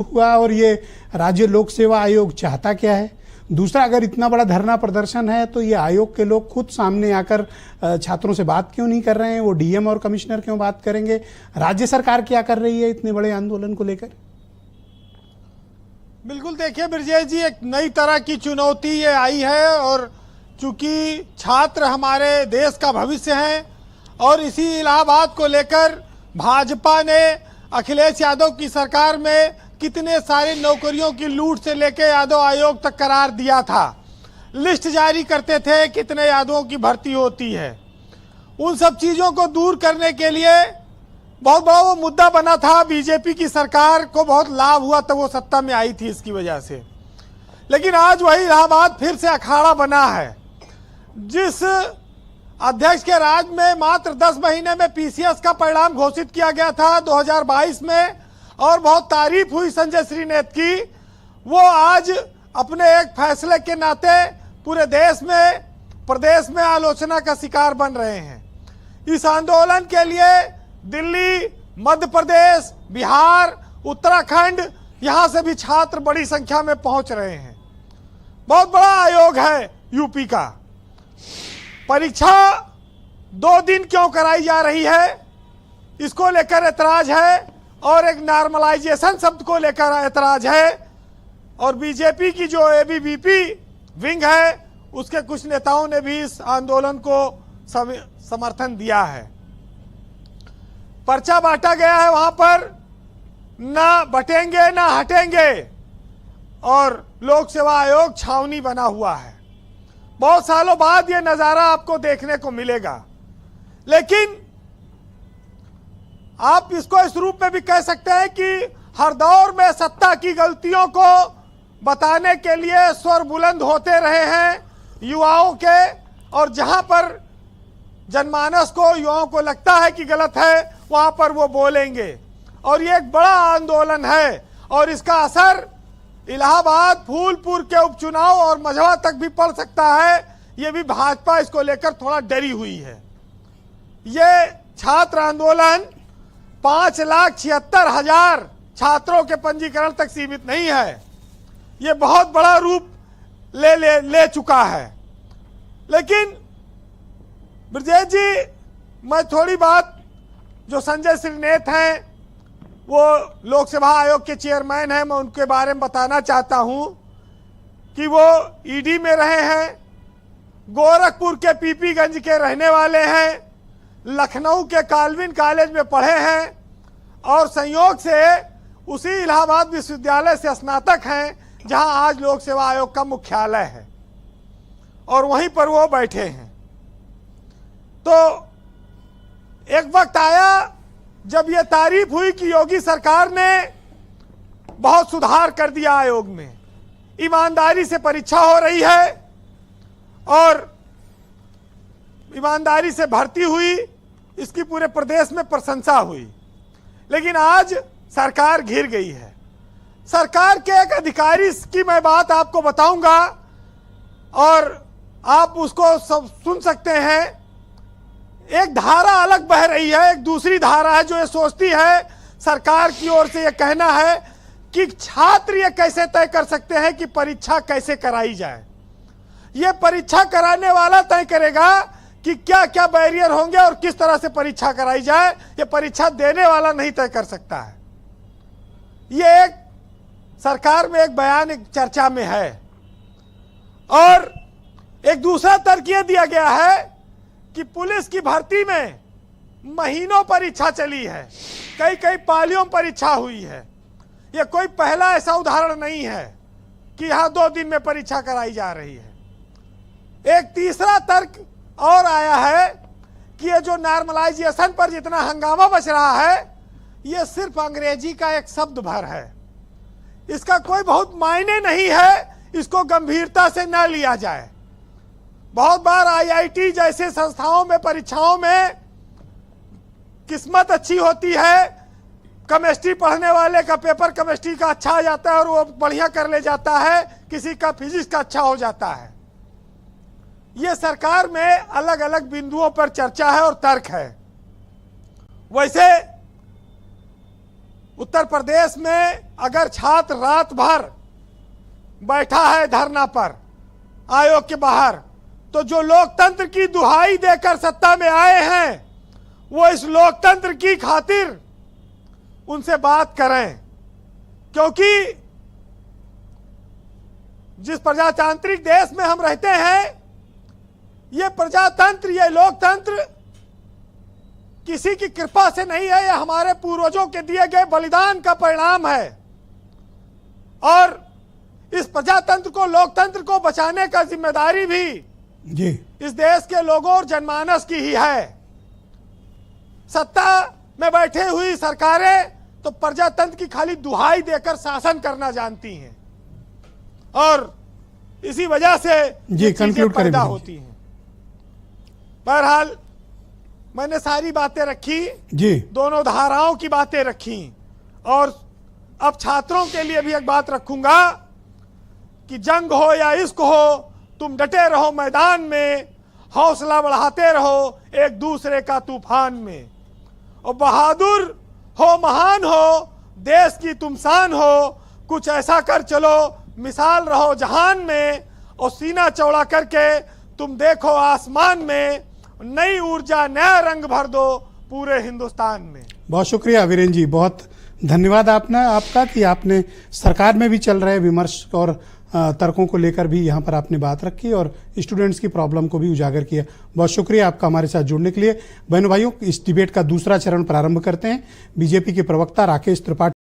हुआ और ये राज्य लोक सेवा आयोग चाहता क्या है? दूसरा, अगर इतना बड़ा धरना प्रदर्शन है तो ये आयोग के लोग खुद सामने आकर छात्रों से बात क्यों नहीं कर रहे हैं? वो डीएम और कमिश्नर क्यों बात करेंगे? राज्य सरकार क्या कर रही है इतने बड़े आंदोलन को लेकर? बिल्कुल, देखिए ब्रजेश जी, एक नई तरह की चुनौती ये आई है और चूंकि छात्र हमारे देश का भविष्य हैं और इसी इलाहाबाद को लेकर भाजपा ने अखिलेश यादव की सरकार में कितने सारे नौकरियों की लूट से लेकर यादव आयोग तक करार दिया था, लिस्ट जारी करते थे कितने यादवों की भर्ती होती है। उन सब चीज़ों को दूर करने के लिए बहुत बड़ा वो मुद्दा बना था। बीजेपी की सरकार को बहुत लाभ हुआ तब वो सत्ता में आई थी इसकी वजह से। लेकिन आज वही इलाहाबाद फिर से अखाड़ा बना है। जिस अध्यक्ष के राज में मात्र 10 महीने में पीसीएस का परिणाम घोषित किया गया था 2022 में और बहुत तारीफ हुई संजय श्रीनेत की, वो आज अपने एक फैसले के नाते पूरे देश में, प्रदेश में आलोचना का शिकार बन रहे हैं। इस आंदोलन के लिए दिल्ली, मध्य प्रदेश, बिहार, उत्तराखंड, यहां से भी छात्र बड़ी संख्या में पहुंच रहे हैं। बहुत बड़ा आयोग है यूपी का। परीक्षा 2 दिन क्यों कराई जा रही है, इसको लेकर ऐतराज है और एक नॉर्मलाइजेशन शब्द को लेकर ऐतराज है। और बीजेपी की जो एबीवीपी विंग है उसके कुछ नेताओं ने भी इस आंदोलन को समर्थन दिया है। पर्चा बांटा गया है, वहां पर ना बटेंगे ना हटेंगे और लोक सेवा आयोग छावनी बना हुआ है। बहुत सालों बाद ये नजारा आपको देखने को मिलेगा। लेकिन आप इसको इस रूप में भी कह सकते हैं कि हर दौर में सत्ता की गलतियों को बताने के लिए स्वर बुलंद होते रहे हैं युवाओं के, और जहां पर जनमानस को, युवाओं को लगता है कि गलत है, वहां पर वो बोलेंगे। और ये एक बड़ा आंदोलन है और इसका असर इलाहाबाद, फूलपुर के उपचुनाव और मझवा तक भी पड़ सकता है। ये भी भाजपा इसको लेकर थोड़ा डरी हुई है। ये छात्र आंदोलन 5,76,000 छात्रों के पंजीकरण तक सीमित नहीं है, ये बहुत बड़ा रूप ले चुका है। लेकिन ब्रजेश जी, मैं थोड़ी बात, जो संजय श्रीनेत हैं, वो लोक सेवा आयोग के चेयरमैन हैं, मैं उनके बारे में बताना चाहता हूं कि वो ईडी में रहे हैं, गोरखपुर के पीपीगंज के रहने वाले हैं, लखनऊ के काल्विन कॉलेज में पढ़े हैं और संयोग से उसी इलाहाबाद विश्वविद्यालय से स्नातक हैं जहां आज लोक सेवा आयोग का मुख्यालय है और वहीं पर वो बैठे हैं। तो एक वक्त आया जब ये तारीफ हुई कि योगी सरकार ने बहुत सुधार कर दिया आयोग में, ईमानदारी से परीक्षा हो रही है और ईमानदारी से भर्ती हुई, इसकी पूरे प्रदेश में प्रशंसा हुई। लेकिन आज सरकार घिर गई है। सरकार के एक अधिकारी की मैं बात आपको बताऊंगा और आप उसको सब सुन सकते हैं। एक धारा अलग बह रही है, एक दूसरी धारा है जो ये सोचती है, सरकार की ओर से ये कहना है कि छात्र ये कैसे तय कर सकते हैं कि परीक्षा कैसे कराई जाए। ये परीक्षा कराने वाला तय करेगा कि क्या क्या बैरियर होंगे और किस तरह से परीक्षा कराई जाए। ये परीक्षा देने वाला नहीं तय कर सकता है। ये एक सरकार में एक बयान, एक चर्चा में है। और एक दूसरा तर्क यह दिया गया है कि पुलिस की भर्ती में महीनों परीक्षा चली है, कई कई पालियों में परीक्षा हुई है। यह कोई पहला ऐसा उदाहरण नहीं है कि यहां 2 दिन में परीक्षा कराई जा रही है। एक तीसरा तर्क और आया है कि ये जो नॉर्मलाइजेशन पर जितना हंगामा मच रहा है, ये सिर्फ अंग्रेजी का एक शब्द भर है, इसका कोई बहुत मायने नहीं है, इसको गंभीरता से न लिया जाए। बहुत बार आईआईटी जैसे संस्थाओं में परीक्षाओं में किस्मत अच्छी होती है, केमिस्ट्री पढ़ने वाले का पेपर केमिस्ट्री का अच्छा आ जाता है और वो बढ़िया कर ले जाता है, किसी का फिजिक्स का अच्छा हो जाता है। ये सरकार में अलग अलग बिंदुओं पर चर्चा है और तर्क है। वैसे उत्तर प्रदेश में अगर छात्र रात भर बैठा है धरना पर आयोग के बाहर, तो जो लोकतंत्र की दुहाई देकर सत्ता में आए हैं वो इस लोकतंत्र की खातिर उनसे बात करें, क्योंकि जिस प्रजातांत्रिक देश में हम रहते हैं, ये प्रजातंत्र, ये लोकतंत्र किसी की कृपा से नहीं है, ये हमारे पूर्वजों के दिए गए बलिदान का परिणाम है। और इस प्रजातंत्र को, लोकतंत्र को बचाने का जिम्मेदारी भी जी इस देश के लोगों और जनमानस की ही है। सत्ता में बैठे हुई सरकारें तो प्रजातंत्र की खाली दुहाई देकर शासन करना जानती हैं, और इसी वजह से ये चीजें पैदा होती हैं। बहरहाल मैंने सारी बातें रखी जी, दोनों धाराओं की बातें रखी, और अब छात्रों के लिए भी एक बात रखूंगा कि जंग हो या इश्क हो, तुम डटे रहो मैदान में, हौसला बढ़ाते रहो एक दूसरे का तूफान में। और बहादुर हो, महान हो, देश की तुम शान हो, कुछ ऐसा कर चलो, मिसाल रहो जहान में, और सीना चौड़ा करके तुम देखो आसमान में, नई ऊर्जा नया रंग भर दो पूरे हिंदुस्तान में। बहुत शुक्रिया वीरेन जी, बहुत धन्यवाद आपका कि आपने सरकार में भी चल रहे विमर्श और तर्कों को लेकर भी यहाँ पर आपने बात रखी और स्टूडेंट्स की प्रॉब्लम को भी उजागर किया। बहुत शुक्रिया आपका हमारे साथ जुड़ने के लिए। बहनों भाइयों, इस डिबेट का दूसरा चरण प्रारंभ करते हैं। बीजेपी के प्रवक्ता राकेश त्रिपाठी